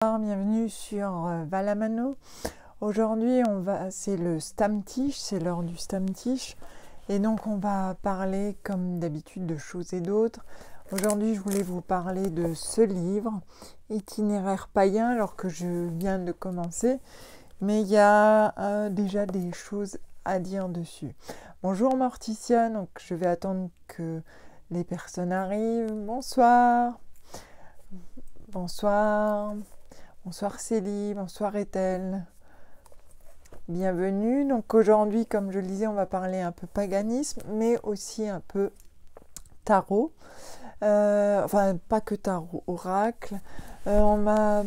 Bienvenue sur Valamano. Aujourd'hui, c'est le Stammtisch, c'est l'heure du Stammtisch. Et donc, on va parler, comme d'habitude, de choses et d'autres. Aujourd'hui, je voulais vous parler de ce livre, Itinéraire païen, alors que je viens de commencer. Mais il y a déjà des choses à dire dessus. Bonjour Morticia, donc je vais attendre que les personnes arrivent. Bonsoir. Bonsoir. Bonsoir Célie, bonsoir Ethel. Bienvenue. Donc aujourd'hui, comme je le disais, on va parler un peu paganisme, mais aussi un peu tarot. Enfin, pas que tarot, oracle. On m'a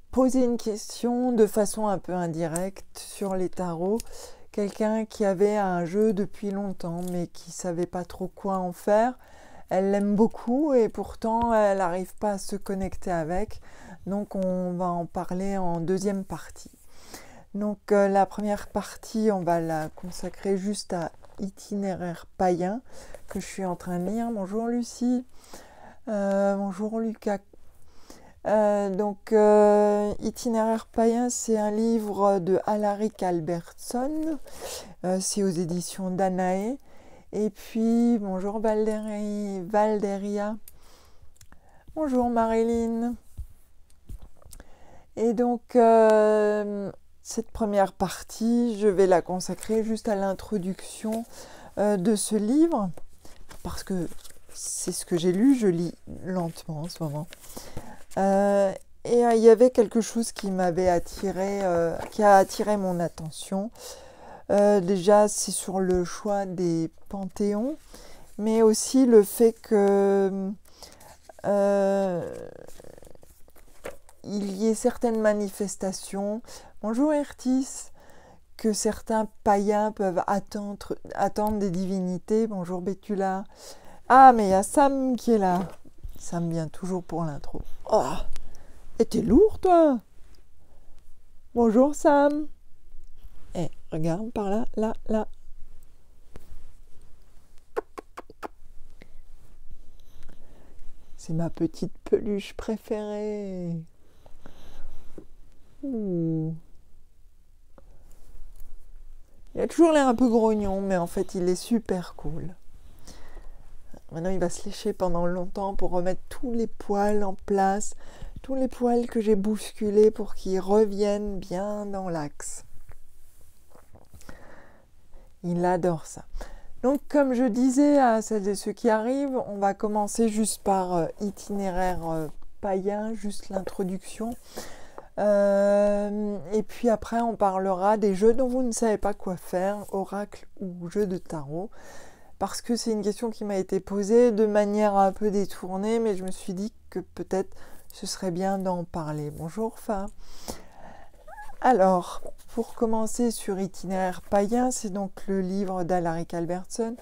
posé une question de façon un peu indirecte sur les tarots. Quelqu'un qui avait un jeu depuis longtemps, mais qui ne savait pas trop quoi en faire. Elle l'aime beaucoup et pourtant, elle n'arrive pas à se connecter avec. Donc on va en parler en deuxième partie. Donc la première partie, on va la consacrer juste à Itinéraire païen, que je suis en train de lire. Bonjour Lucie, bonjour Lucas. Itinéraire païen, c'est un livre de Alaric Albertson, c'est aux éditions Danae. Et puis, bonjour Valderia, bonjour Marilyn. Et donc, cette première partie, je vais la consacrer juste à l'introduction de ce livre, parce que c'est ce que j'ai lu, je lis lentement en ce moment. Il y avait quelque chose qui m'avait attiré, qui a attiré mon attention. Déjà, c'est sur le choix des panthéons, mais aussi le fait que il y ait certaines manifestations, bonjour Ertis, que certains païens peuvent attendre des divinités, bonjour Bétula. Ah, mais il y a Sam qui est là. Sam vient toujours pour l'intro. Oh, et t'es lourd toi. Bonjour Sam. Eh, regarde par là, là. C'est ma petite peluche préférée. Ouh. Il a toujours l'air un peu grognon, mais en fait, il est super cool. Maintenant, il va se lécher pendant longtemps pour remettre tous les poils en place, tous les poils que j'ai bousculés pour qu'ils reviennent bien dans l'axe. Il adore ça. Donc, comme je disais à celles et ceux qui arrivent, on va commencer juste par itinéraire païen, juste l'introduction. Et puis après, on parlera des jeux dont vous ne savez pas quoi faire, oracle ou jeu de tarot. Parce que c'est une question qui m'a été posée de manière un peu détournée, mais je me suis dit que peut-être ce serait bien d'en parler. Bonjour Fa. Alors, pour commencer sur Itinéraire païen, c'est donc le livre d'Alaric Albertson.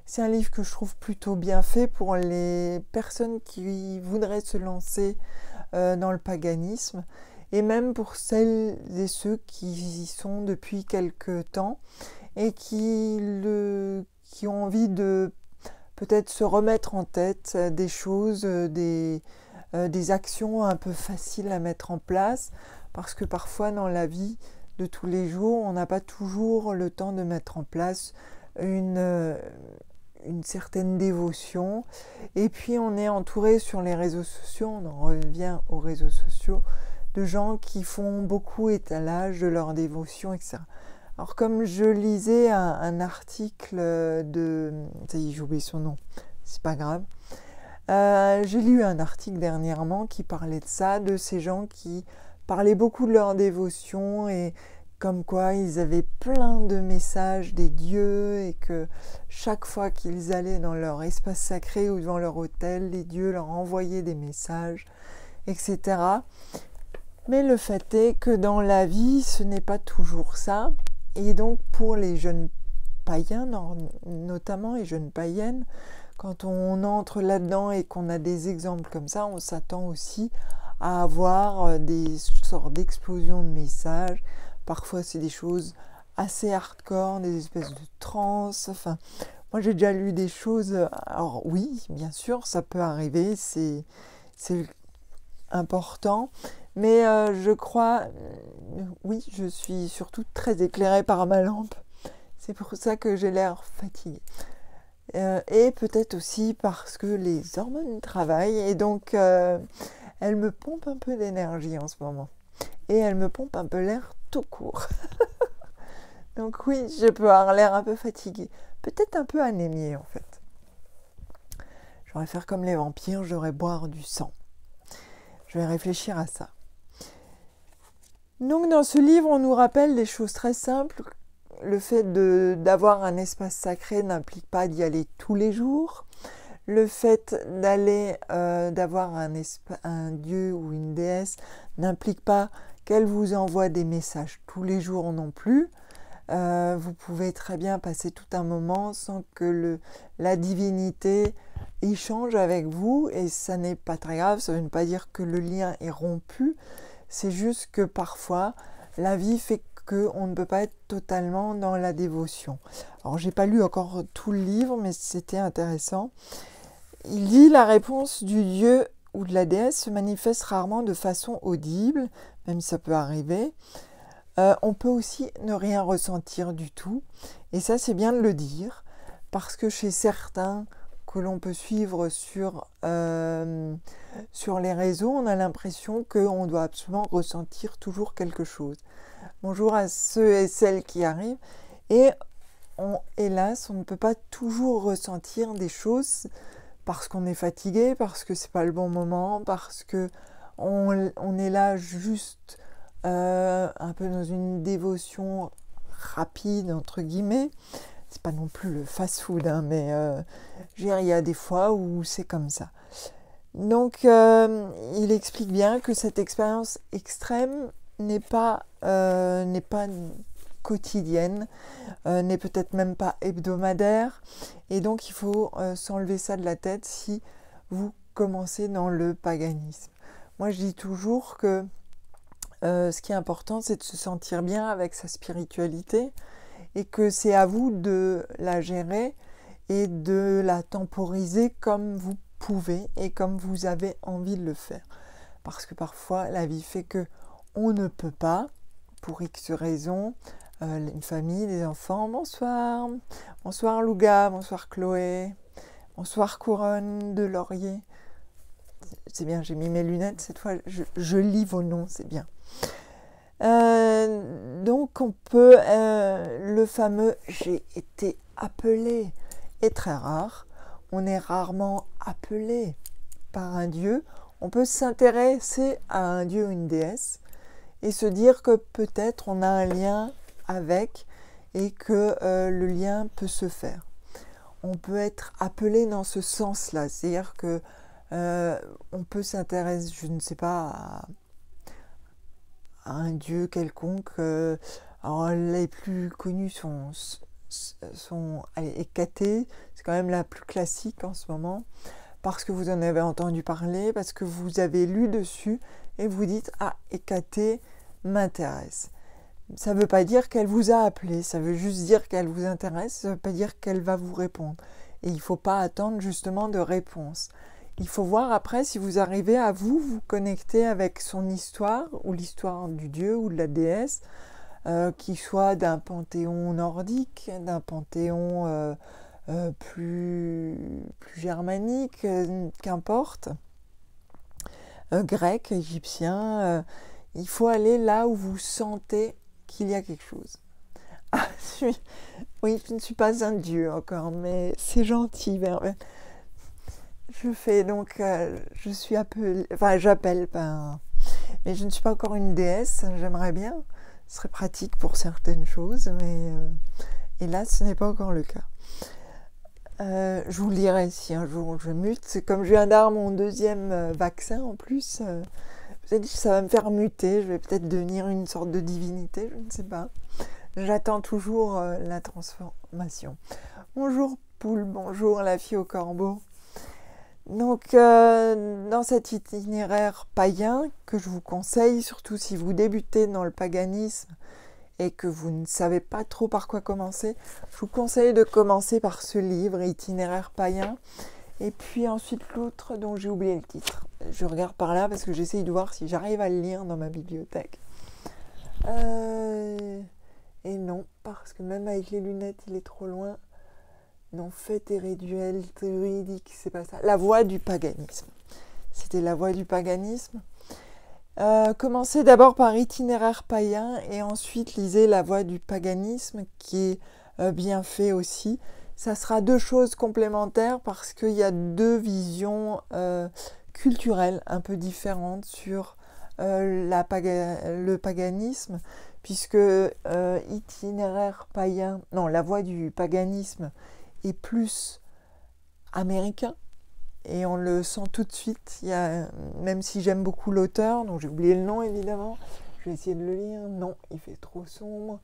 C'est un livre que je trouve plutôt bien fait pour les personnes qui voudraient se lancer dans le paganisme, et même pour celles et ceux qui y sont depuis quelque temps et qui ont envie de peut-être se remettre en tête des choses, des actions un peu faciles à mettre en place, parce que parfois dans la vie de tous les jours, on n'a pas toujours le temps de mettre en place une certaine dévotion. Et puis on est entouré sur les réseaux sociaux, on en revient aux réseaux sociaux, de gens qui font beaucoup étalage de leur dévotion, etc. Alors comme je lisais un article de... Ça y est, j'ai oublié son nom, c'est pas grave. J'ai lu un article dernièrement qui parlait de ça, de ces gens qui parlaient beaucoup de leur dévotion et comme quoi ils avaient plein de messages des dieux et que chaque fois qu'ils allaient dans leur espace sacré ou devant leur autel, les dieux leur envoyaient des messages, etc. Mais le fait est que dans la vie, ce n'est pas toujours ça. Et donc pour les jeunes païens, notamment les jeunes païennes, quand on entre là-dedans et qu'on a des exemples comme ça, on s'attend aussi à avoir des sortes d'explosions de messages. Parfois, c'est des choses assez hardcore, des espèces de transes. Enfin, moi, j'ai déjà lu des choses... Alors oui, bien sûr, ça peut arriver, c'est important. Mais je crois, oui, je suis surtout très éclairée par ma lampe. C'est pour ça que j'ai l'air fatiguée. Et peut-être aussi parce que les hormones travaillent et donc elles me pompent un peu d'énergie en ce moment. Et elles me pompent un peu l'air tout court. Donc oui, je peux avoir l'air un peu fatiguée. Peut-être un peu anémiée en fait. J'aurais faire comme les vampires, j'aurais boire du sang. Je vais réfléchir à ça. Donc dans ce livre, on nous rappelle des choses très simples. Le fait d'avoir un espace sacré n'implique pas d'y aller tous les jours. Le fait d'avoir un dieu ou une déesse n'implique pas qu'elle vous envoie des messages tous les jours non plus. Vous pouvez très bien passer tout un moment sans que la divinité échange avec vous et ça n'est pas très grave, ça ne veut pas dire que le lien est rompu, c'est juste que parfois la vie fait qu'on ne peut pas être totalement dans la dévotion. Alors j'ai pas lu encore tout le livre mais c'était intéressant. Il dit la réponse du dieu ou de la déesse se manifeste rarement de façon audible, même si ça peut arriver. On peut aussi ne rien ressentir du tout, et ça c'est bien de le dire, parce que chez certains que l'on peut suivre sur les réseaux, on a l'impression qu'on doit absolument ressentir toujours quelque chose. Bonjour à ceux et celles qui arrivent, et hélas, on ne peut pas toujours ressentir des choses parce qu'on est fatigué, parce que c'est pas le bon moment, parce que on est là juste un peu dans une dévotion rapide entre guillemets. C'est pas non plus le fast-food, hein, mais il y a des fois où c'est comme ça. Donc il explique bien que cette expérience extrême n'est pas quotidienne, n'est peut-être même pas hebdomadaire, et donc il faut s'enlever ça de la tête si vous commencez dans le paganisme. Moi je dis toujours que ce qui est important, c'est de se sentir bien avec sa spiritualité et que c'est à vous de la gérer et de la temporiser comme vous pouvez et comme vous avez envie de le faire. Parce que parfois, la vie fait que on ne peut pas, pour X raisons, une famille, des enfants, bonsoir, bonsoir Louga, bonsoir Chloé, bonsoir Couronne de Laurier. C'est bien, j'ai mis mes lunettes cette fois, je lis vos noms, c'est bien. Donc on peut, le fameux « j'ai été appelé » est très rare. On est rarement appelé par un dieu. On peut s'intéresser à un dieu ou une déesse et se dire que peut-être on a un lien avec et que le lien peut se faire. On peut être appelé dans ce sens-là, c'est-à-dire que on peut s'intéresser, je ne sais pas, à un dieu quelconque. Alors les plus connus sont Hécaté, c'est quand même la plus classique en ce moment, parce que vous en avez entendu parler, parce que vous avez lu dessus, et vous dites « Ah, Hécaté m'intéresse ». Ça ne veut pas dire qu'elle vous a appelé, ça veut juste dire qu'elle vous intéresse, ça ne veut pas dire qu'elle va vous répondre. Et il ne faut pas attendre justement de réponse. Il faut voir après si vous arrivez à vous connecter avec son histoire, ou l'histoire du dieu ou de la déesse, qui soit d'un panthéon nordique, d'un panthéon plus germanique, qu'importe, grec, égyptien. Il faut aller là où vous sentez qu'il y a quelque chose. Ah, oui, je ne suis pas un dieu encore, mais c'est gentil. Je fais donc, je suis appelée, enfin j'appelle, mais je ne suis pas encore une déesse, j'aimerais bien. Ce serait pratique pour certaines choses, mais hélas, ce n'est pas encore le cas. Je vous le dirai si un jour je mute. C'est comme je viens d'avoir mon deuxième vaccin en plus. Peut-être que ça va me faire muter. Je vais peut-être devenir une sorte de divinité, je ne sais pas. J'attends toujours la transformation. Bonjour poule, bonjour la fille au corbeau. Donc, dans cet itinéraire païen que je vous conseille, surtout si vous débutez dans le paganisme et que vous ne savez pas trop par quoi commencer, je vous conseille de commencer par ce livre, Itinéraire païen, et puis ensuite l'autre dont j'ai oublié le titre. Je regarde par là parce que j'essaye de voir si j'arrive à le lire dans ma bibliothèque. Et non, parce que même avec les lunettes, il est trop loin. Non, fait et rituel théorique, c'est pas ça. La voie du paganisme. C'était la voie du paganisme. Commencez d'abord par Itinéraire païen et ensuite lisez La voie du paganisme qui est bien fait aussi. Ça sera deux choses complémentaires parce qu'il y a deux visions culturelles un peu différentes sur le paganisme, puisque Itinéraire païen, non, La voie du paganisme est plus américain. Et on le sent tout de suite, même si j'aime beaucoup l'auteur, dont j'ai oublié le nom évidemment, je vais essayer de le lire, non, il fait trop sombre.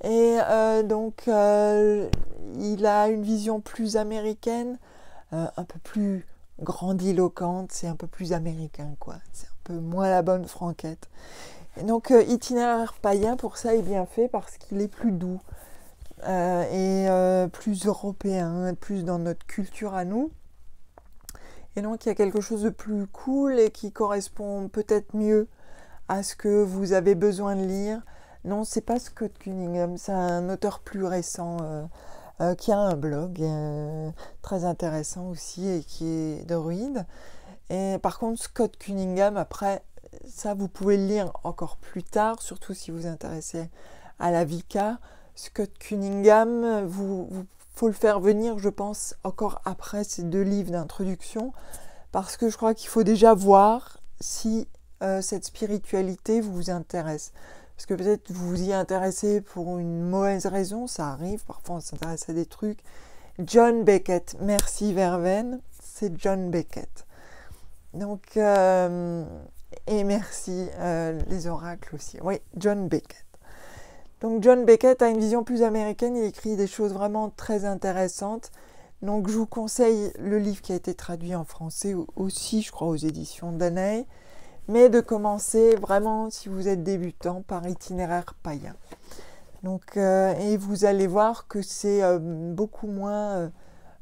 Et donc, il a une vision plus américaine, un peu plus grandiloquente, c'est un peu plus américain, quoi. C'est un peu moins la bonne franquette. Et donc, Itinéraire païen, pour ça, est bien fait parce qu'il est plus doux et plus européen, plus dans notre culture à nous. Et donc, il y a quelque chose de plus cool et qui correspond peut-être mieux à ce que vous avez besoin de lire. Non, c'est pas Scott Cunningham, c'est un auteur plus récent qui a un blog très intéressant aussi et qui est druide. Et par contre, Scott Cunningham, après, ça, vous pouvez le lire encore plus tard, surtout si vous vous intéressez à la Wicca. Scott Cunningham, faut le faire venir, je pense, encore après ces deux livres d'introduction, parce que je crois qu'il faut déjà voir si cette spiritualité vous intéresse. Parce que peut-être vous vous y intéressez pour une mauvaise raison, ça arrive, parfois on s'intéresse à des trucs. John Beckett, merci Verveine, c'est John Beckett. Donc, et merci les oracles aussi. Oui, John Beckett. Donc John Beckett a une vision plus américaine, il écrit des choses vraiment très intéressantes. Donc je vous conseille le livre qui a été traduit en français aussi, je crois, aux éditions Danae, mais de commencer vraiment, si vous êtes débutant, par Itinéraire païen. Donc, et vous allez voir que c'est beaucoup moins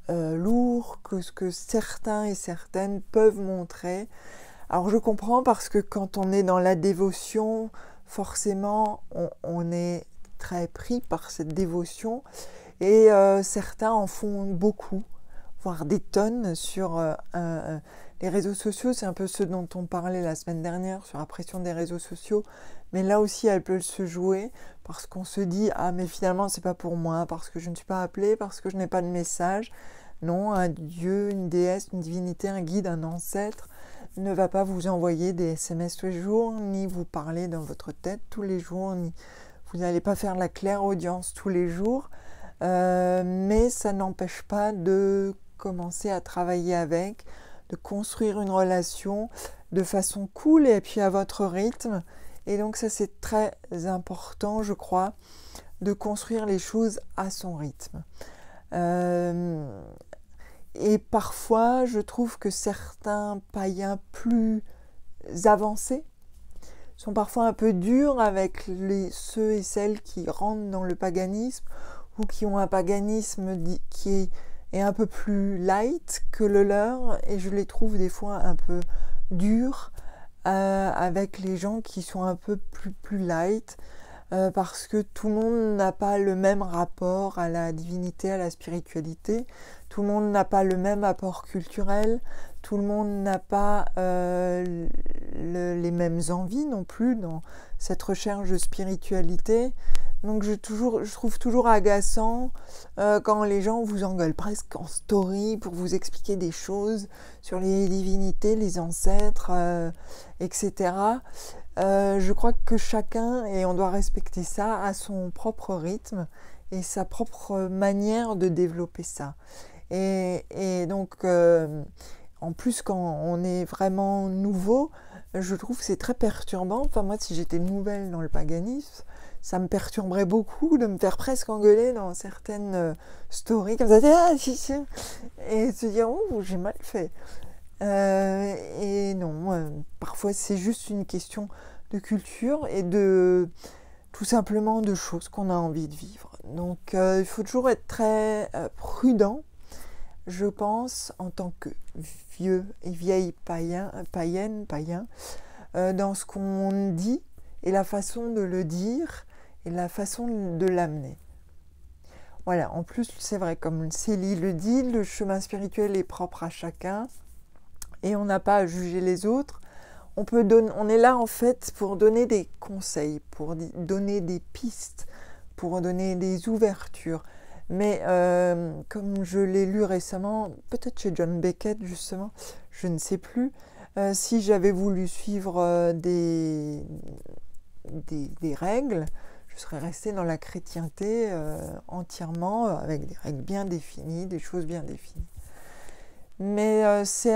lourd que ce que certains et certaines peuvent montrer. Alors je comprends parce que quand on est dans la dévotion, forcément, on est très pris par cette dévotion et certains en font beaucoup, voire des tonnes sur les réseaux sociaux. C'est un peu ce dont on parlait la semaine dernière sur la pression des réseaux sociaux, mais là aussi elle peut se jouer parce qu'on se dit « Ah mais finalement c'est pas pour moi, parce que je ne suis pas appelée, parce que je n'ai pas de message ». Non, un dieu, une déesse, une divinité, un guide, un ancêtre ne va pas vous envoyer des SMS tous les jours, ni vous parler dans votre tête tous les jours, ni vous n'allez pas faire la claire audience tous les jours, mais ça n'empêche pas de commencer à travailler avec, de construire une relation de façon cool et puis à votre rythme. Et donc ça c'est très important, je crois, de construire les choses à son rythme. Et parfois, je trouve que certains païens plus avancés sont parfois un peu durs avec ceux et celles qui rentrent dans le paganisme ou qui ont un paganisme qui est un peu plus light que le leur, et je les trouve des fois un peu durs avec les gens qui sont un peu plus light, parce que tout le monde n'a pas le même rapport à la divinité, à la spiritualité. Tout le monde n'a pas le même apport culturel, tout le monde n'a pas les mêmes envies non plus dans cette recherche de spiritualité. Donc je trouve toujours agaçant quand les gens vous engueulent presque en story pour vous expliquer des choses sur les divinités, les ancêtres, etc. Je crois que chacun, et on doit respecter ça, a son propre rythme et sa propre manière de développer ça. Et donc, en plus, quand on est vraiment nouveau, je trouve que c'est très perturbant. Enfin, moi, si j'étais nouvelle dans le paganisme, ça me perturberait beaucoup de me faire presque engueuler dans certaines stories, comme ça, et se dire « Oh, j'ai mal fait ». Et non, parfois, c'est juste une question de culture et tout simplement de choses qu'on a envie de vivre. Donc, il faut toujours être très prudent je pense, en tant que vieux et vieille païen, dans ce qu'on dit et la façon de le dire et la façon de l'amener. Voilà, en plus, c'est vrai, comme Célie le dit, le chemin spirituel est propre à chacun et on n'a pas à juger les autres. On est là en fait pour donner des conseils, pour donner des pistes, pour donner des ouvertures. Mais comme je l'ai lu récemment, peut-être chez John Beckett justement, je ne sais plus, si j'avais voulu suivre des règles, je serais restée dans la chrétienté entièrement, avec des règles bien définies, des choses bien définies. Mais c'est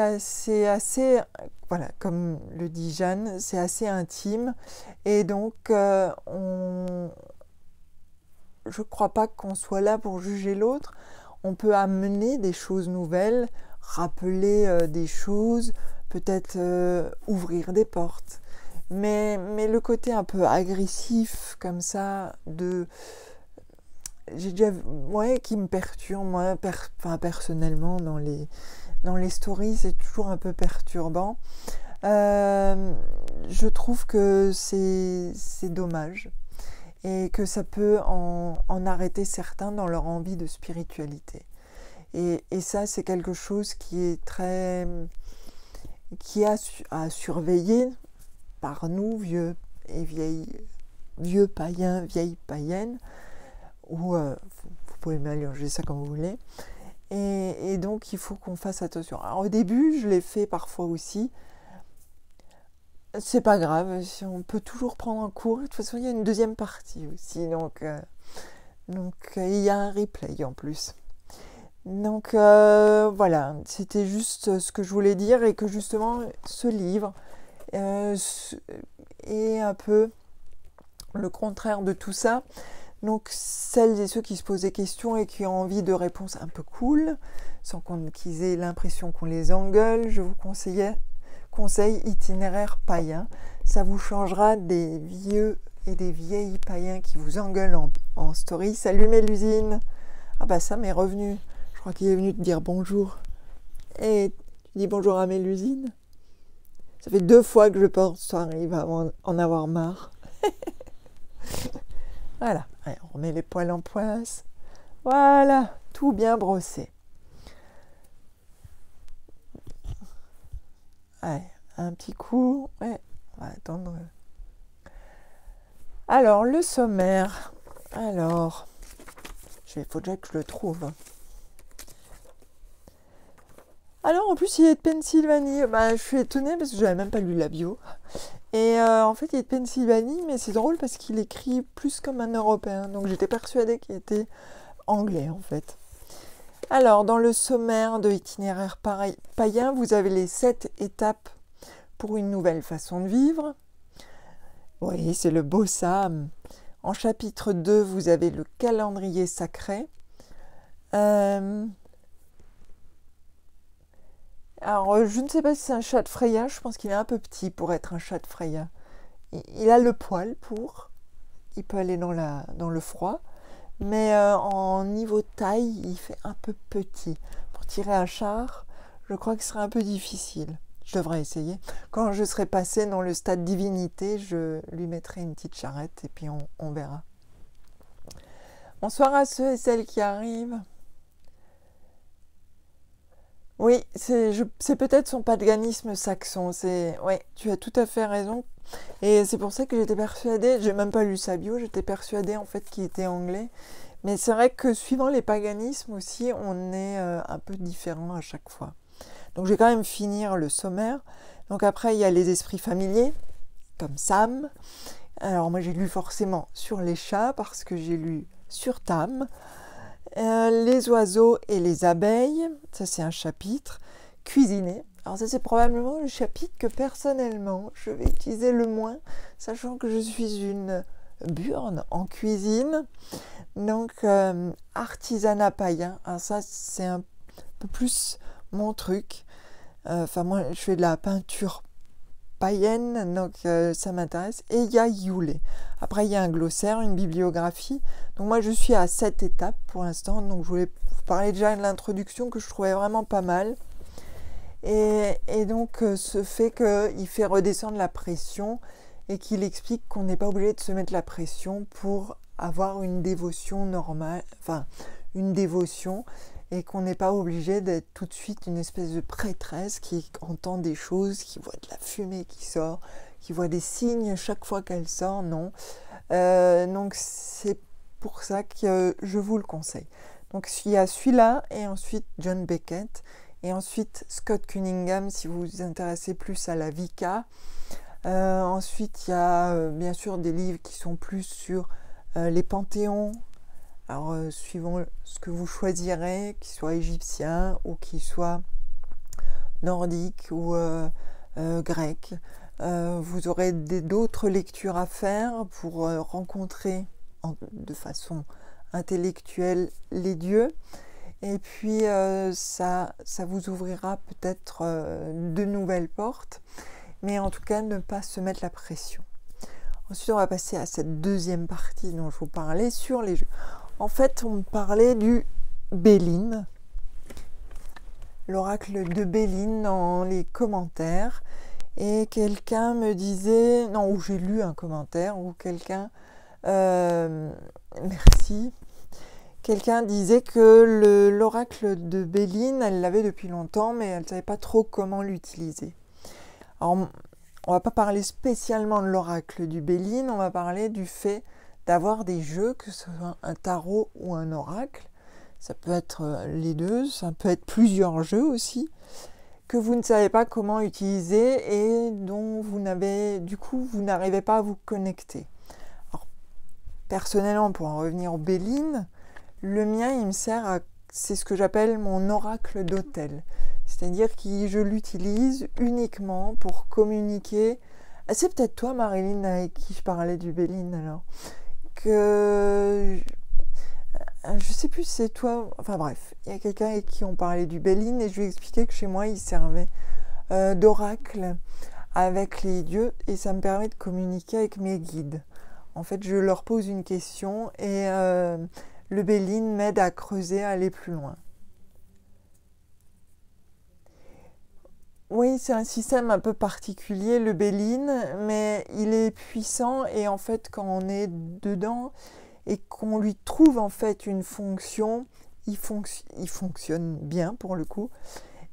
assez, voilà, comme le dit Jeanne, c'est assez intime. Et donc, je ne crois pas qu'on soit là pour juger l'autre. On peut amener des choses nouvelles, rappeler des choses, peut-être ouvrir des portes. Mais le côté un peu agressif, comme ça, qui me perturbe, moi, personnellement, dans les stories, c'est toujours un peu perturbant. Je trouve que c'est dommage et que ça peut en arrêter certains dans leur envie de spiritualité. Et ça, c'est quelque chose qui est à surveiller par nous, vieux païens, vieilles païennes, ou vous pouvez mélanger ça comme vous voulez. Et donc, il faut qu'on fasse attention. Alors, au début, je l'ai fait parfois aussi. C'est pas grave, on peut toujours prendre un cours. De toute façon, il y a une deuxième partie aussi. Donc il y a un replay en plus. Donc, voilà, c'était juste ce que je voulais dire. Et que justement, ce livre est un peu le contraire de tout ça. Donc, celles et ceux qui se posent des questions et qui ont envie de réponses un peu cool, sans qu'ils aient l'impression qu'on les engueule, je vous conseille Itinéraire païen. Ça vous changera des vieux et des vieilles païens qui vous engueulent en story. Salut Mélusine. Ah bah ça m'est revenu. Je crois qu'il est venu te dire bonjour. Et tu dis bonjour à Mélusine. Ça fait 2 fois que je pense toi, il va en avoir marre. Voilà, allez, on remet les poils en place. Voilà, tout bien brossé. Allez, un petit coup. Ouais, on va attendre. Alors, le sommaire. Alors, il faut déjà que je le trouve. Alors, en plus, il est de Pennsylvanie. Bah, je suis étonnée parce que je n'avais même pas lu la bio. Et en fait, il est de Pennsylvanie, mais c'est drôle parce qu'il écrit plus comme un Européen. Donc, j'étais persuadée qu'il était anglais, en fait. Alors, dans le sommaire de Itinéraire païen, vous avez les 7 étapes pour une nouvelle façon de vivre. Oui, c'est le beau Sam. En chapitre 2, vous avez le calendrier sacré. Alors, je ne sais pas si c'est un chat de Freya, je pense qu'il est un peu petit pour être un chat de Freya. Il a le poil il peut aller dans le froid, mais en niveau taille, il fait un peu petit. Pour tirer un char, je crois que ce serait un peu difficile. Je devrais essayer. Quand je serai passée dans le stade divinité, je lui mettrai une petite charrette et puis on verra. Bonsoir à ceux et celles qui arrivent. Oui, c'est peut-être son paganisme saxon. Ouais, tu as tout à fait raison. Et c'est pour ça que j'étais persuadée, j'ai même pas lu sa bio, j'étais persuadée en fait qu'il était anglais. Mais c'est vrai que suivant les paganismes aussi, on est un peu différent à chaque fois. Donc je vais quand même finir le sommaire. Donc après, il y a les esprits familiers, comme Sam. Alors moi, j'ai lu forcément sur les chats parce que j'ai lu sur Tam. Les oiseaux et les abeilles, ça c'est un chapitre. Cuisiner, alors ça c'est probablement le chapitre que personnellement je vais utiliser le moins, sachant que je suis une burne en cuisine. Donc artisanat païen, alors ça c'est un peu plus mon truc. Enfin moi je fais de la peinture païenne, donc ça m'intéresse. Et il y a Yule. Après il y a un glossaire, une bibliographie. Donc moi je suis à 7 étapes pour l'instant, donc je voulais parlais déjà de l'introduction que je trouvais vraiment pas mal. Et donc, ce fait qu'il fait redescendre la pression et qu'il explique qu'on n'est pas obligé de se mettre la pression pour avoir une dévotion normale, enfin, une dévotion, et qu'on n'est pas obligé d'être tout de suite une espèce de prêtresse qui entend des choses, qui voit de la fumée qui sort, qui voit des signes chaque fois qu'elle sort, non. Donc, c'est pour ça que je vous le conseille. Donc, il y a celui-là, et ensuite John Beckett, et ensuite Scott Cunningham, si vous vous intéressez plus à la Wicca. Ensuite, il y a bien sûr des livres qui sont plus sur les panthéons. Alors, suivant ce que vous choisirez, qu'ils soient égyptiens ou qu'ils soient nordiques ou grecs. Vous aurez d'autres lectures à faire pour rencontrer de façon intellectuelle les dieux. Et puis, ça vous ouvrira peut-être de nouvelles portes. Mais en tout cas, ne pas se mettre la pression. Ensuite, on va passer à cette deuxième partie dont je vous parlais sur les jeux. En fait, on parlait du Béline, l'oracle de Béline dans les commentaires. Et quelqu'un me disait, non, ou j'ai lu un commentaire, où quelqu'un, merci, quelqu'un disait que l'oracle de Béline, elle l'avait depuis longtemps, mais elle ne savait pas trop comment l'utiliser. Alors, on ne va pas parler spécialement de l'oracle du Béline, on va parler du fait d'avoir des jeux, que ce soit un tarot ou un oracle. Ça peut être les deux, ça peut être plusieurs jeux aussi, que vous ne savez pas comment utiliser et dont vous n'arrivez pas à vous connecter. Alors, personnellement, pour en revenir au Béline, le mien, il me sert c'est ce que j'appelle mon oracle d'hôtel. C'est-à-dire que je l'utilise uniquement pour communiquer. Ah, c'est peut-être toi, Marilyn, avec qui je parlais du Béline, alors. Je sais plus si c'est toi. Enfin bref, il y a quelqu'un avec qui on parlait du Béline et je lui ai expliqué que chez moi, il servait d'oracle avec les dieux et ça me permet de communiquer avec mes guides. En fait, je leur pose une question et le Béline m'aide à creuser, à aller plus loin. Oui, c'est un système un peu particulier, le Béline, mais il est puissant et en fait, quand on est dedans et qu'on lui trouve en fait une fonction, il fonctionne bien pour le coup.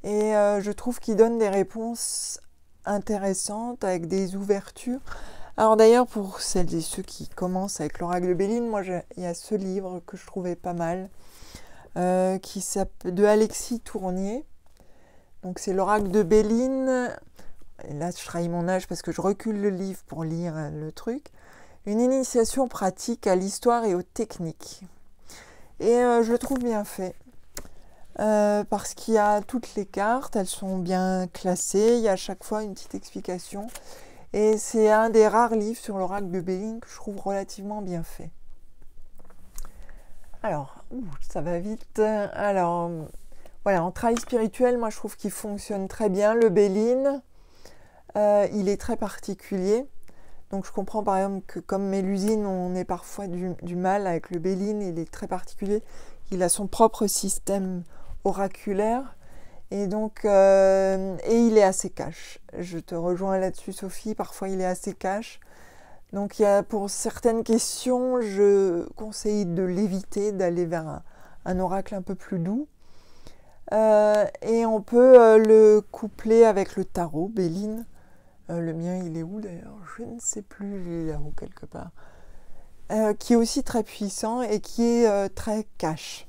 Et je trouve qu'il donne des réponses intéressantes avec des ouvertures. Alors d'ailleurs, pour celles et ceux qui commencent avec l'oracle de Béline, moi, il y a ce livre que je trouvais pas mal, qui s'appelle de Alexis Tournier. Donc c'est l'oracle de Béline. Et là, je trahis mon âge parce que je recule le livre pour lire le truc. Une initiation pratique à l'histoire et aux techniques. Et je le trouve bien fait. Parce qu'il y a toutes les cartes, elles sont bien classées, il y a à chaque fois une petite explication. Et c'est un des rares livres sur l'oracle de Béline que je trouve relativement bien fait. Alors, ça va vite. Alors, voilà, en travail spirituel, moi je trouve qu'il fonctionne très bien. Le Béline, il est très particulier. Donc je comprends par exemple que comme Mélusine, on ait parfois du mal avec le Béline, il est très particulier. Il a son propre système oraculaire. Et donc, et il est assez cash. Je te rejoins là-dessus, Sophie. Parfois, il est assez cash. Donc, pour certaines questions, je conseille de l'éviter, d'aller vers un oracle un peu plus doux. Et on peut le coupler avec le tarot, Béline. Le mien, il est où d'ailleurs? Je ne sais plus, il est là-haut quelque part. Qui est aussi très puissant et qui est très cash.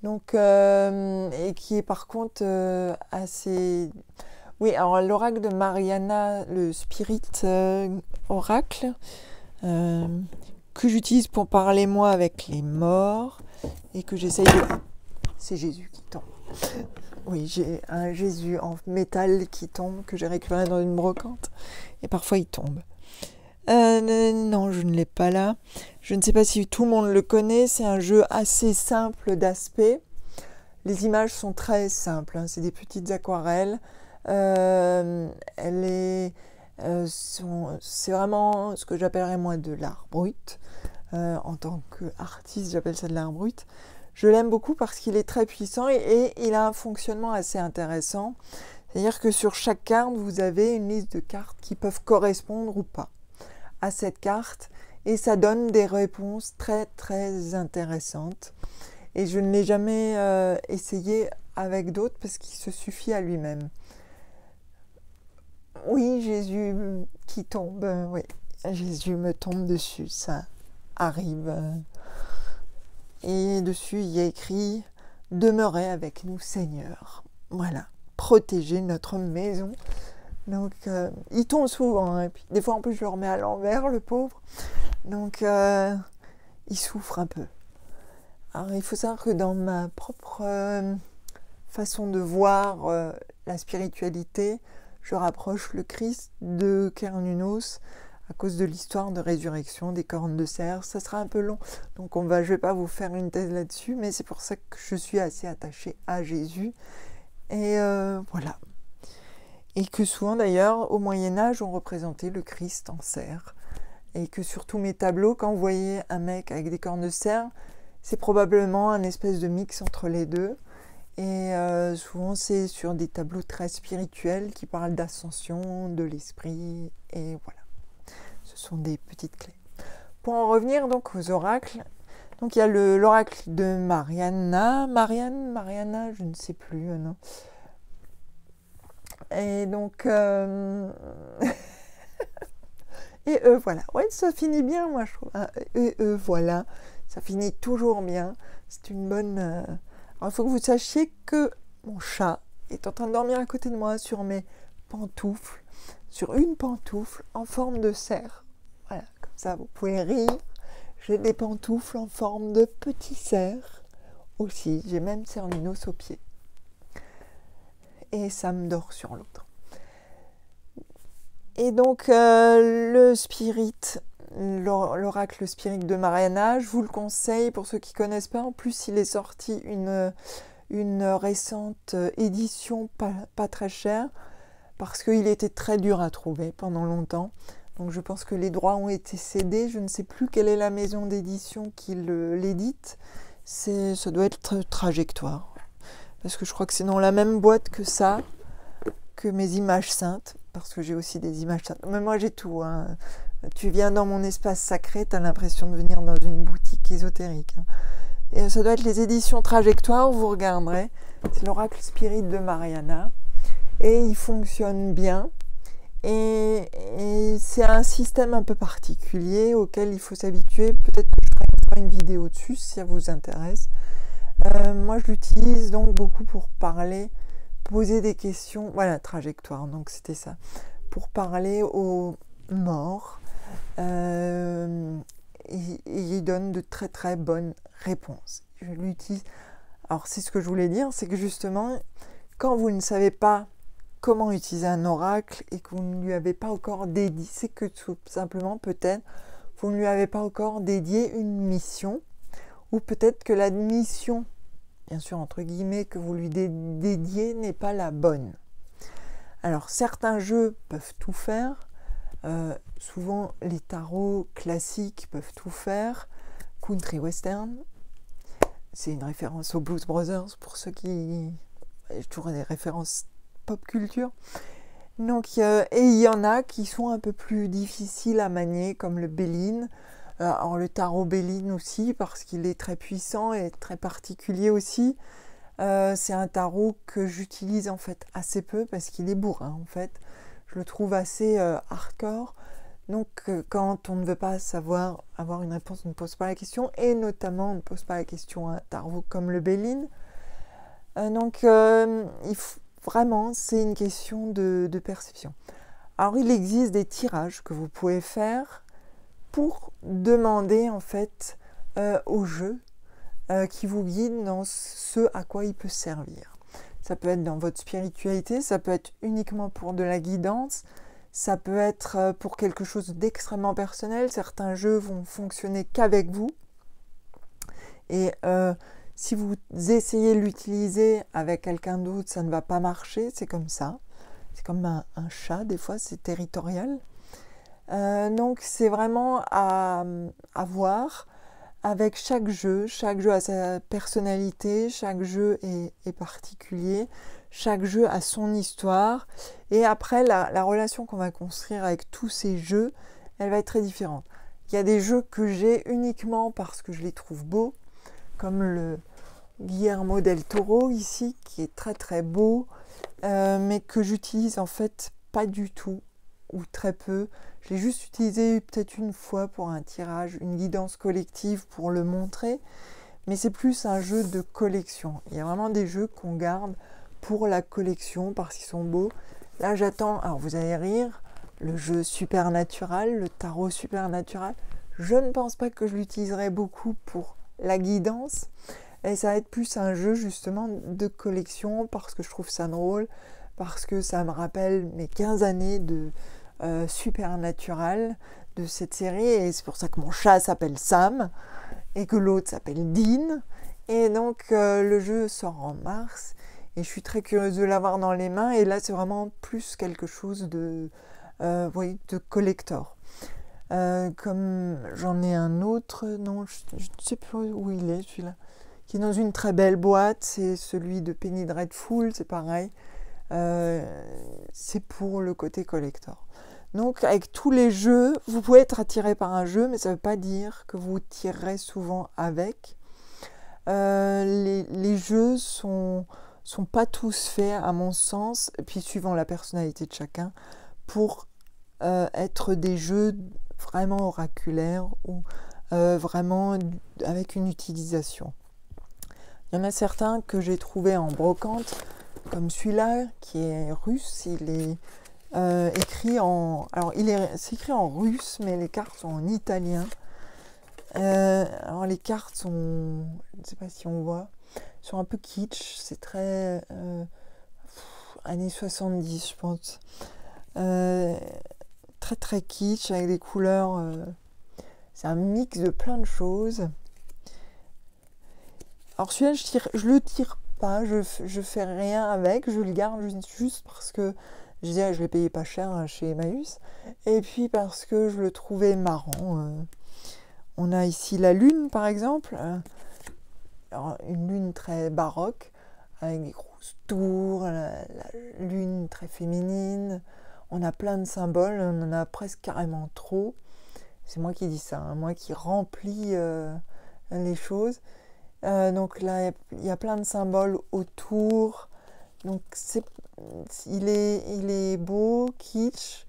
Donc, et qui est par contre assez... Oui, alors l'oracle de Mariana, le Spirit Oracle, que j'utilise pour parler moi avec les morts, et que j'essaye de... C'est Jésus qui tombe. Oui, j'ai un Jésus en métal qui tombe, que j'ai récupéré dans une brocante, et parfois il tombe. Non, je ne l'ai pas là. Je ne sais pas si tout le monde le connaît. C'est un jeu assez simple d'aspect. Les images sont très simples. C'est des petites aquarelles. C'est vraiment ce que j'appellerais moi de l'art brut. En tant qu'artiste, j'appelle ça de l'art brut. Je l'aime beaucoup parce qu'il est très puissant et il a un fonctionnement assez intéressant. C'est-à-dire que sur chaque carte, vous avez une liste de cartes qui peuvent correspondre ou pas à cette carte. Et ça donne des réponses très très intéressantes. Et je ne l'ai jamais essayé avec d'autres parce qu'il se suffit à lui-même. Oui, Jésus qui tombe, oui. Jésus me tombe dessus, ça arrive. Et dessus, il y a écrit « Demeurez avec nous, Seigneur ». Voilà, protéger notre maison. Donc, il tombe souvent. Et puis, des fois, en plus, je le remets à l'envers, le pauvre. Donc, il souffre un peu. Alors, il faut savoir que dans ma propre façon de voir la spiritualité, je rapproche le Christ de Cernunnos à cause de l'histoire de résurrection des cornes de cerf. Ça sera un peu long, donc je ne vais pas vous faire une thèse là-dessus, mais c'est pour ça que je suis assez attachée à Jésus. Et voilà. Et que souvent d'ailleurs, au Moyen-Âge, on représentait le Christ en cerf. Et que sur tous mes tableaux, quand vous voyez un mec avec des cornes de cerf, c'est probablement un espèce de mix entre les deux. Et souvent, c'est sur des tableaux très spirituels qui parlent d'ascension, de l'esprit, et voilà. Ce sont des petites clés. Pour en revenir donc aux oracles, donc il y a l'oracle de Mariana, je ne sais plus, non. Et donc, et voilà, ouais, ça finit bien, moi je trouve. Et voilà, ça finit toujours bien. C'est une bonne. Alors il faut que vous sachiez que mon chat est en train de dormir à côté de moi sur mes pantoufles, sur une pantoufle en forme de cerf. Voilà, comme ça vous pouvez rire. J'ai des pantoufles en forme de petit cerf aussi. J'ai même Cernunnos au pied. Et Sam dort sur l'autre. Et donc le spirit, l'oracle spirit de Mariana, je vous le conseille pour ceux qui ne connaissent pas. En plus, il est sorti une récente édition pas très chère parce qu'il était très dur à trouver pendant longtemps. Donc je pense que les droits ont été cédés. Je ne sais plus quelle est la maison d'édition qui l'édite. Ça doit être Trajectoire. Parce que je crois que c'est dans la même boîte que ça, que mes images saintes. Parce que j'ai aussi des images saintes. Mais moi j'ai tout. Hein. Tu viens dans mon espace sacré, tu as l'impression de venir dans une boutique ésotérique. Hein. Et ça doit être les éditions Trajectoire, vous regarderez. C'est l'oracle spirit de Mariana. Et il fonctionne bien. Et c'est un système un peu particulier auquel il faut s'habituer. Peut-être que je ferai une vidéo dessus si ça vous intéresse. Moi, je l'utilise donc beaucoup pour parler, poser des questions. Voilà, Trajectoire, donc c'était ça. Pour parler aux morts. Il donne de très très bonnes réponses. Je l'utilise. Alors, c'est ce que je voulais dire, c'est que justement, quand vous ne savez pas comment utiliser un oracle et que vous ne lui avez pas encore dédié, c'est que tout simplement peut-être vous ne lui avez pas encore dédié une mission, ou peut-être que la mission, bien sûr entre guillemets, que vous lui dédiez n'est pas la bonne. Alors certains jeux peuvent tout faire, souvent les tarots classiques peuvent tout faire, country western, c'est une référence aux Blues Brothers pour ceux qui... J'ai toujours des références pop culture. Donc, et il y en a qui sont un peu plus difficiles à manier, comme le Béline. Alors le tarot Béline aussi, parce qu'il est très puissant et très particulier aussi. C'est un tarot que j'utilise en fait assez peu, parce qu'il est bourrin en fait. Je le trouve assez hardcore. Donc quand on ne veut pas savoir avoir une réponse, on ne pose pas la question. Et notamment, on ne pose pas la question à un tarot comme le Béline. Donc il faut vraiment, c'est une question de perception. Alors, il existe des tirages que vous pouvez faire pour demander, en fait, au jeu qui vous guide dans ce à quoi il peut servir. Ça peut être dans votre spiritualité, ça peut être uniquement pour de la guidance, ça peut être pour quelque chose d'extrêmement personnel. Certains jeux vont fonctionner qu'avec vous. Et si vous essayez de l'utiliser avec quelqu'un d'autre, ça ne va pas marcher, c'est comme ça. C'est comme un chat, des fois, c'est territorial. Donc, c'est vraiment à voir. avec chaque jeu a sa personnalité, chaque jeu est particulier, chaque jeu a son histoire, et après la relation qu'on va construire avec tous ces jeux, elle va être très différente. Il y a des jeux que j'ai uniquement parce que je les trouve beaux, comme le Guillermo del Toro ici, qui est très très beau, mais que j'utilise en fait pas du tout, ou très peu. Je l'ai juste utilisé peut-être une fois pour un tirage, une guidance collective pour le montrer, mais c'est plus un jeu de collection. Il y a vraiment des jeux qu'on garde pour la collection parce qu'ils sont beaux. Là j'attends, alors vous allez rire, le jeu Supernatural, le tarot Supernatural. Je ne pense pas que je l'utiliserai beaucoup pour la guidance, et ça va être plus un jeu justement de collection parce que je trouve ça drôle, parce que ça me rappelle mes 15 années de Supernatural, de cette série, et c'est pour ça que mon chat s'appelle Sam et que l'autre s'appelle Dean, et donc le jeu sort en mars et je suis très curieuse de l'avoir dans les mains, et là c'est vraiment plus quelque chose de de collector. Comme j'en ai un autre, non, je ne sais plus où il est celui-là, qui est dans une très belle boîte, c'est celui de Penny Dreadful, c'est pareil, c'est pour le côté collector. Donc avec tous les jeux, vous pouvez être attiré par un jeu, mais ça ne veut pas dire que vous tirerez souvent avec. Les jeux sont pas tous faits, à mon sens, et puis suivant la personnalité de chacun, pour être des jeux vraiment oraculaires ou vraiment avec une utilisation. Il y en a certains que j'ai trouvés en brocante, comme celui-là qui est russe. Il est écrit en... Alors c'est écrit en russe, mais les cartes sont en italien. Alors les cartes sont... Je ne sais pas si on voit. Sont un peu kitsch. C'est très... années 70, je pense. Très très kitsch, avec des couleurs... c'est un mix de plein de choses. Alors celui-là, je le tire pas, je fais rien avec, je le garde juste parce que je l'ai payé pas cher chez Emmaüs, et puis parce que je le trouvais marrant. On a ici la lune par exemple, alors, une lune très baroque, avec des grosses tours, la lune très féminine. On a plein de symboles, on en a presque carrément trop. C'est moi qui dis ça, hein, moi qui remplis les choses. Donc là, il y a plein de symboles autour. Donc il est beau, kitsch.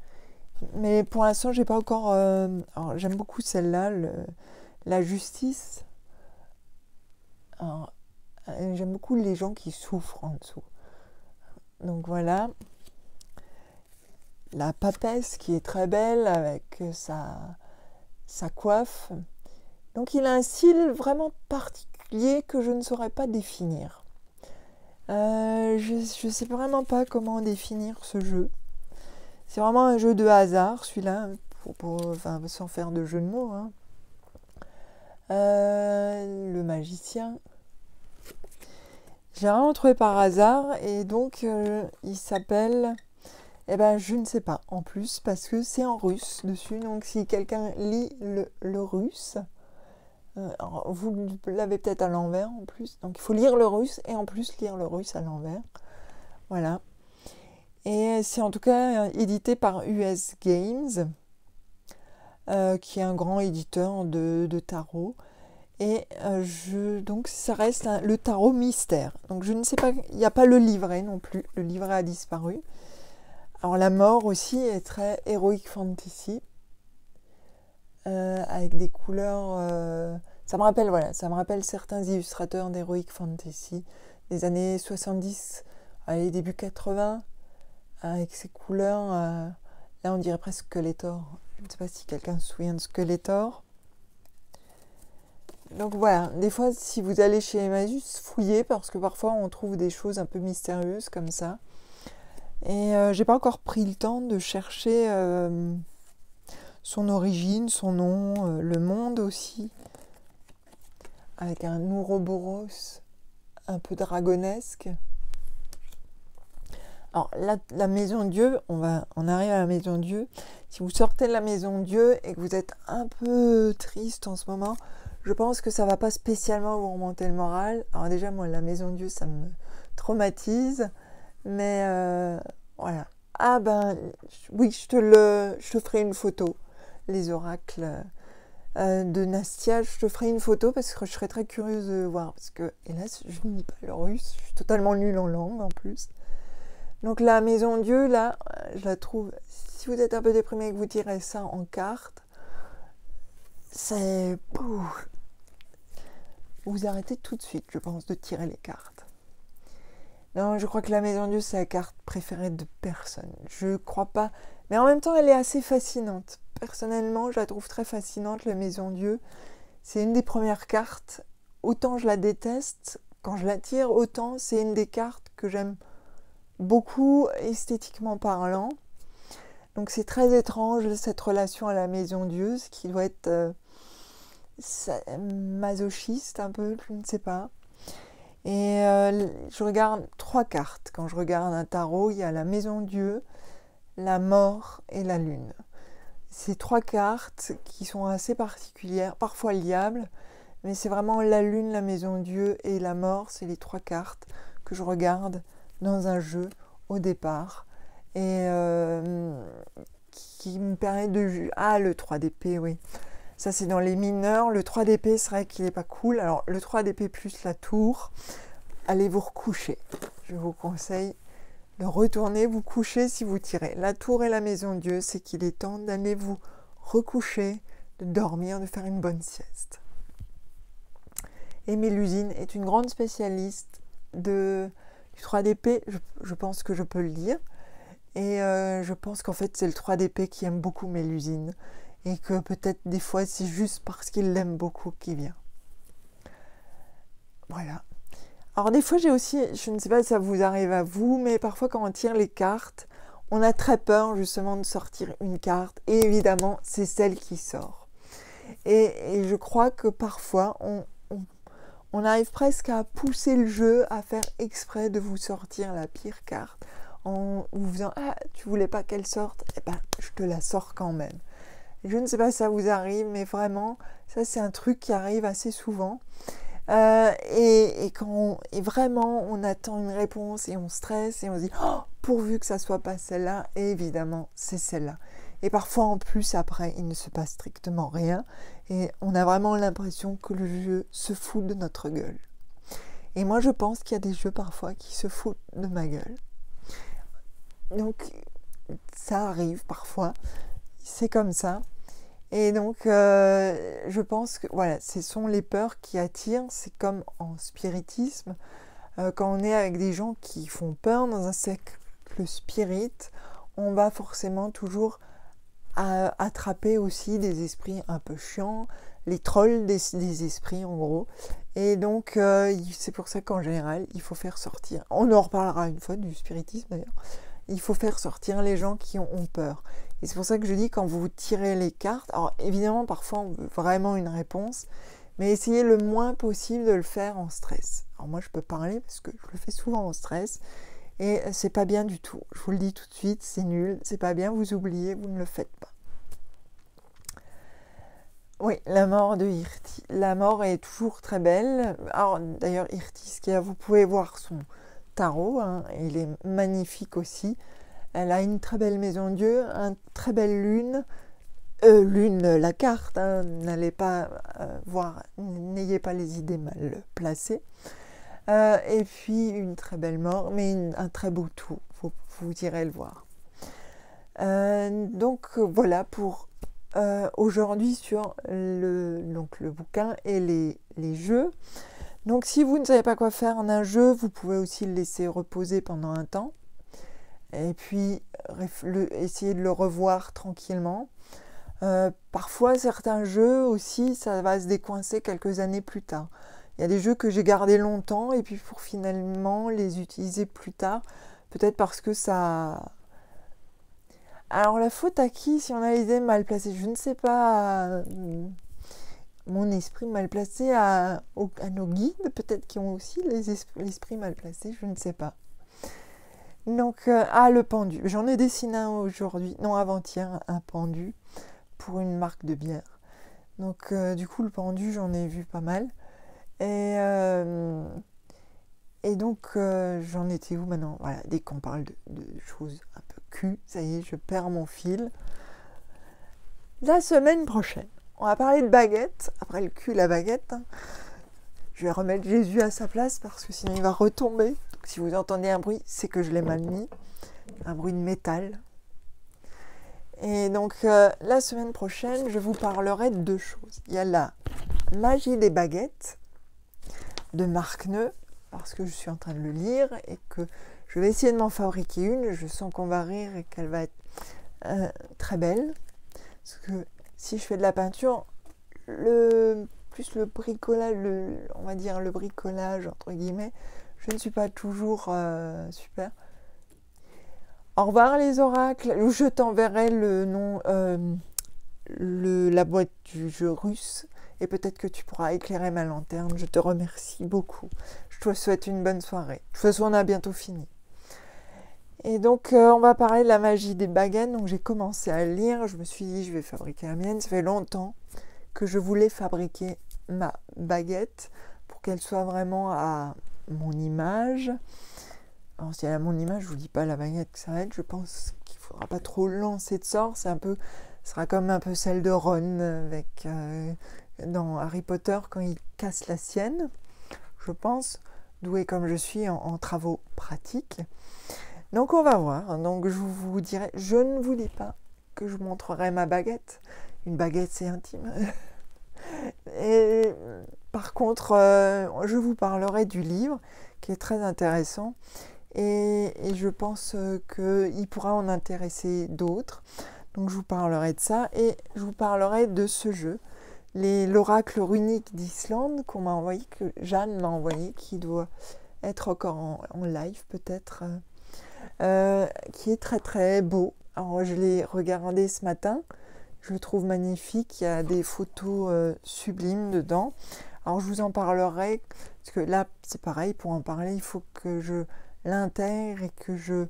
Mais pour l'instant, j'ai pas encore... alors, j'aime beaucoup celle-là, la justice. Alors, j'aime beaucoup les gens qui souffrent en dessous. Donc voilà. La papesse qui est très belle avec sa coiffe. Donc il a un style vraiment particulier que je ne saurais pas définir. Je ne sais vraiment pas comment définir ce jeu. C'est vraiment un jeu de hasard, celui-là, enfin, sans faire de jeu de mots. Hein. Le magicien. J'ai vraiment trouvé par hasard, et donc il s'appelle... Eh ben, je ne sais pas, en plus, parce que c'est en russe dessus. Donc si quelqu'un lit le russe... vous l'avez peut-être à l'envers en plus, donc il faut lire le russe et en plus lire le russe à l'envers. Voilà. Et c'est en tout cas édité par US Games, qui est un grand éditeur de tarot. Et donc ça reste le tarot mystère. Donc je ne sais pas, il n'y a pas le livret non plus. Le livret a disparu. Alors la mort aussi est très heroic fantasy. Avec des couleurs... ça me rappelle certains illustrateurs d'Heroic Fantasy des années 70, allez, début 80, avec ces couleurs... là, on dirait presque Skeletor. Je ne sais pas si quelqu'un se souvient de Skeletor. Donc voilà, des fois, si vous allez chez Emmaüs, fouillez, parce que parfois, on trouve des choses un peu mystérieuses comme ça. Et j'ai pas encore pris le temps de chercher... son origine, son nom, le monde aussi, avec un Ouroboros un peu dragonesque. Alors la maison Dieu, on arrive à la maison Dieu. Si vous sortez de la maison Dieu et que vous êtes un peu triste en ce moment, Je pense que ça va pas spécialement vous remonter le moral. Alors déjà, moi, la maison Dieu, ça me traumatise. Mais voilà. Ah ben, oui, je te ferai une photo. Les oracles de Nastia, je te ferai une photo parce que je serais très curieuse de voir. Parce que, hélas, je ne lis pas le russe. Je suis totalement nulle en langue en plus. Donc la maison Dieu, là, je la trouve... Si vous êtes un peu déprimé et que vous tirez ça en carte, c'est... Vous arrêtez tout de suite, je pense, de tirer les cartes. Non, je crois que la maison Dieu, c'est la carte préférée de personne. Je crois pas. Mais en même temps, elle est assez fascinante. Personnellement, je la trouve très fascinante, la maison Dieu. C'est une des premières cartes. Autant je la déteste, quand je la tire, autant c'est une des cartes que j'aime beaucoup, esthétiquement parlant. Donc c'est très étrange, cette relation à la maison Dieu, ce qui doit être masochiste un peu, je ne sais pas. Et je regarde 3 cartes. Quand je regarde un tarot, il y a la maison Dieu, la mort et la lune. Ces 3 cartes qui sont assez particulières, parfois liables, mais c'est vraiment la lune, la maison Dieu et la mort, c'est les 3 cartes que je regarde dans un jeu au départ. Et qui me permet de... Ah, le 3 d'épée, oui. Ça, c'est dans les mineurs. Le 3 d'épée, c'est vrai qu'il n'est pas cool. Alors, le 3 d'épée plus la tour, allez vous recoucher. Je vous conseille de retourner vous coucher si vous tirez la tour et la maison Dieu. C'est qu'il est temps d'aller vous recoucher, de dormir, de faire une bonne sieste. Et Mélusine est une grande spécialiste du 3 d'épée. Je pense que je peux le dire. Et je pense qu'en fait, c'est le 3 d'épée qui aime beaucoup Mélusine. Et que peut-être des fois, c'est juste parce qu'il l'aime beaucoup qu'il vient. Voilà. Alors des fois, j'ai aussi, je ne sais pas si ça vous arrive à vous, mais parfois quand on tire les cartes, on a très peur justement de sortir une carte. Et évidemment, c'est celle qui sort. Et je crois que parfois, on arrive presque à pousser le jeu, à faire exprès de vous sortir la pire carte. En vous faisant « Ah, tu voulais pas qu'elle sorte ? Eh ben, je te la sors quand même. » Je ne sais pas si ça vous arrive, mais vraiment, ça c'est un truc qui arrive assez souvent. Et vraiment, on attend une réponse et on stresse et on se dit oh, pourvu que ça soit pas celle-là. Et évidemment, c'est celle-là. Et parfois, en plus, après, il ne se passe strictement rien. Et on a vraiment l'impression que le jeu se fout de notre gueule. Et moi, je pense qu'il y a des jeux parfois qui se foutent de ma gueule. Donc, ça arrive parfois. C'est comme ça. Et donc, je pense que voilà, ce sont les peurs qui attirent. C'est comme en spiritisme. Quand on est avec des gens qui font peur dans un cercle spirit, on va forcément toujours attraper aussi des esprits un peu chiants, les trolls des esprits en gros. Et donc, c'est pour ça qu'en général, il faut faire sortir. On en reparlera une fois du spiritisme d'ailleurs. Il faut faire sortir les gens qui ont peur. Et c'est pour ça que je dis, quand vous tirez les cartes, alors évidemment, parfois, on veut vraiment une réponse, mais essayez le moins possible de le faire en stress. Alors moi, je peux parler parce que je le fais souvent en stress, et c'est pas bien du tout. Je vous le dis tout de suite, c'est nul, c'est pas bien, vous oubliez, vous ne le faites pas. Oui, la mort de Hirti. La mort est toujours très belle. Alors d'ailleurs, Hirti, vous pouvez voir son tarot, hein, il est magnifique aussi. Elle a une très belle maison Dieu, une très belle lune. La carte, hein, n'allez pas voir, n'ayez pas les idées mal placées. Et puis une très belle mort, mais un très beau tout, vous irez le voir. Donc voilà pour aujourd'hui sur le bouquin et les jeux. Donc si vous ne savez pas quoi faire en un jeu, vous pouvez aussi le laisser reposer pendant un temps. Et puis essayer de le revoir tranquillement. Parfois, certains jeux aussi, ça va se décoincer quelques années plus tard. Il y a des jeux que j'ai gardés longtemps et puis pour finalement les utiliser plus tard, peut-être parce que ça... Alors la faute à qui si on a les idées mal placées? Je ne sais pas. Mon esprit mal placé à nos guides, peut-être qui ont aussi l'esprit mal placé, je ne sais pas. Donc, le pendu. J'en ai dessiné un aujourd'hui, non avant-hier, un pendu pour une marque de bière. Donc du coup le pendu j'en ai vu pas mal. Et donc j'en étais où maintenant? Voilà, dès qu'on parle de choses un peu cul, ça y est, je perds mon fil. La semaine prochaine, on va parler de baguette. Après le cul, la baguette. Hein. Je vais remettre Jésus à sa place parce que sinon il va retomber. Donc, si vous entendez un bruit, c'est que je l'ai mal mis. Un bruit de métal. Et donc la semaine prochaine, je vous parlerai de deux choses. Il y a la magie des baguettes de Marc Neu, parce que je suis en train de le lire et que je vais essayer de m'en fabriquer une. Je sens qu'on va rire et qu'elle va être très belle. Parce que si je fais de la peinture, plus le bricolage, on va dire le bricolage entre guillemets, je ne suis pas toujours super. Au revoir les oracles. Je t'enverrai le nom, la boîte du jeu russe et peut-être que tu pourras éclairer ma lanterne. Je te remercie beaucoup. Je te souhaite une bonne soirée. De toute façon, on a bientôt fini. Et donc, on va parler de la magie des baguettes. Donc, j'ai commencé à lire. Je me suis dit, je vais fabriquer la mienne. Ça fait longtemps que je voulais fabriquer ma baguette pour qu'elle soit vraiment à mon image. Alors, si elle a mon image, je vous dis pas la baguette que ça va être. Je pense qu'il faudra pas trop lancer de sorts. Ce sera comme un peu celle de Ron avec dans Harry Potter quand il casse la sienne. Je pense, douée comme je suis en travaux pratiques. Donc on va voir. Donc je vous dirai, je ne vous dis pas que je vous montrerai ma baguette. Une baguette c'est intime. Et par contre, je vous parlerai du livre qui est très intéressant. Et je pense qu'il pourra en intéresser d'autres. Donc je vous parlerai de ça et je vous parlerai de ce jeu, l'oracle runique d'Islande qu'on m'a envoyé, que Jeanne m'a envoyé, qui doit être encore en live peut-être, qui est très très beau. Alors je l'ai regardé ce matin, je le trouve magnifique, il y a des photos sublimes dedans. Alors je vous en parlerai, parce que là c'est pareil, pour en parler il faut que je l'intègre et que je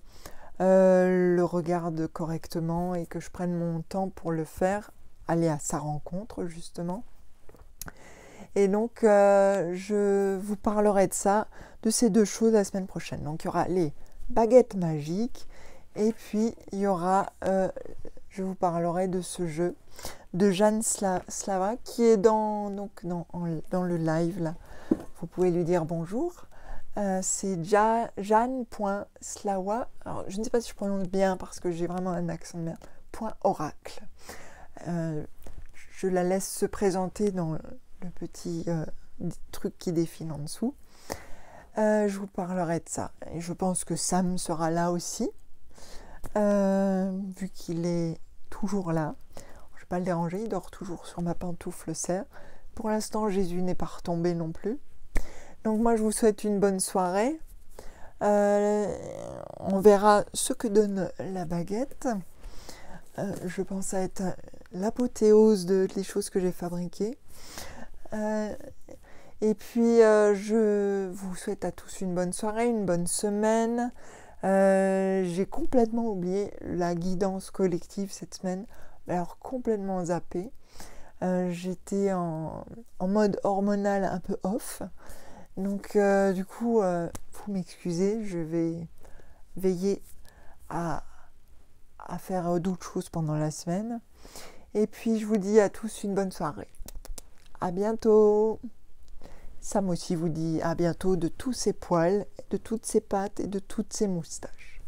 le regarde correctement et que je prenne mon temps pour le faire, aller à sa rencontre justement. Et donc je vous parlerai de ça, de ces deux choses la semaine prochaine. Donc il y aura les baguettes magiques et puis il y aura, je vous parlerai de ce jeu de Jeanne Slava qui est dans le live là. Vous pouvez lui dire bonjour. C'est Jeanne.Slawa, alors je ne sais pas si je prononce bien parce que j'ai vraiment un accent de merde, .oracle. Je la laisse se présenter dans le petit truc qui défile en dessous. Je vous parlerai de ça. Et je pense que Sam sera là aussi, vu qu'il est toujours là. Je ne vais pas le déranger, il dort toujours sur ma pantoufle serre. Pour l'instant, Jésus n'est pas retombé non plus. Donc moi je vous souhaite une bonne soirée. On verra ce que donne la baguette. Je pense à être l'apothéose des choses que j'ai fabriquées. Et puis je vous souhaite à tous une bonne soirée, une bonne semaine. J'ai complètement oublié la guidance collective cette semaine. Alors complètement zappée. J'étais en mode hormonal un peu off. Donc du coup, vous m'excusez, je vais veiller à faire d'autres choses pendant la semaine. Et puis je vous dis à tous une bonne soirée. À bientôt. Sam aussi vous dit à bientôt de tous ses poils, de toutes ses pattes et de toutes ses moustaches.